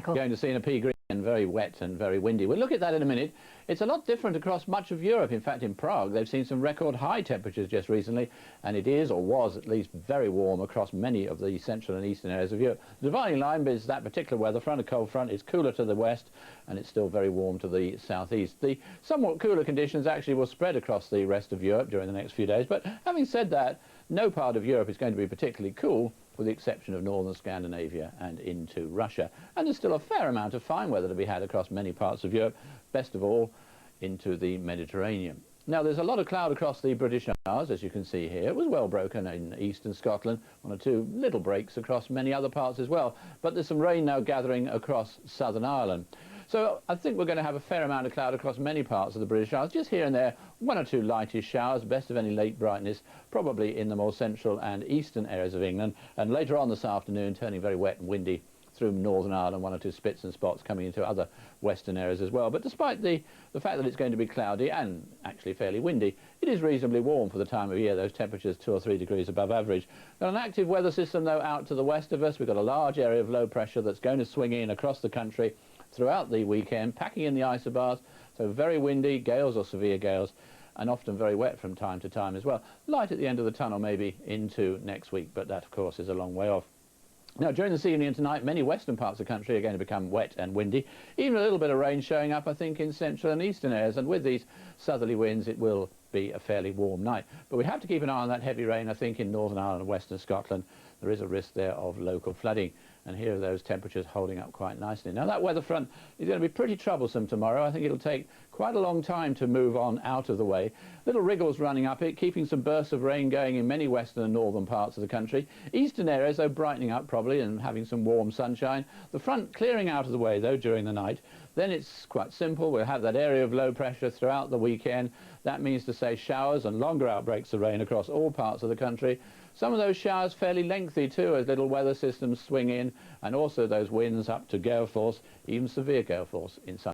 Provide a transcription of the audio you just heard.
Going to see in a pea green and very wet and very windy. We'll look at that in a minute. It's a lot different across much of Europe. In fact, in Prague, they've seen some record high temperatures just recently, and it is, or was at least, very warm across many of the central and eastern areas of Europe. The dividing line is that particular weather front, a cold front, is cooler to the west, and it's still very warm to the southeast. The somewhat cooler conditions actually will spread across the rest of Europe during the next few days, but having said that, no part of Europe is going to be particularly cool, with the exception of northern Scandinavia and into Russia. And there's still a fair amount of fine weather to be had across many parts of Europe, best of all into the Mediterranean. Now, there's a lot of cloud across the British Isles, as you can see here. It was well broken in eastern Scotland, one or two little breaks across many other parts as well. But there's some rain now gathering across southern Ireland. So I think we're going to have a fair amount of cloud across many parts of the British Isles, just here and there, one or two lightish showers, best of any late brightness, probably in the more central and eastern areas of England, and later on this afternoon turning very wet and windy through Northern Ireland, one or two spits and spots coming into other western areas as well. But despite the fact that it's going to be cloudy and actually fairly windy, it is reasonably warm for the time of year, those temperatures 2 or 3 degrees above average. Got an active weather system, though, out to the west of us. We've got a large area of low pressure that's going to swing in across the country throughout the weekend, packing in the isobars, so very windy, gales or severe gales, and often very wet from time to time as well. Light at the end of the tunnel maybe into next week, but that, of course, is a long way off. Now, during this evening and tonight, many western parts of the country are going to become wet and windy. Even a little bit of rain showing up, I think, in central and eastern areas. And with these southerly winds, it will be a fairly warm night. But we have to keep an eye on that heavy rain, I think, in Northern Ireland and western Scotland. There is a risk there of local flooding. And here are those temperatures holding up quite nicely. Now, that weather front is going to be pretty troublesome tomorrow. I think it'll take quite a long time to move on out of the way. Little wriggles running up it, keeping some bursts of rain going in many western and northern parts of the country. Eastern areas, though, brightening up probably and having some warm sunshine. The front clearing out of the way, though, during the night. Then it's quite simple. We'll have that area of low pressure throughout the weekend. That means to say showers and longer outbreaks of rain across all parts of the country. Some of those showers fairly lengthy too, as little weather systems swing in, and also those winds up to gale force, even severe gale force in some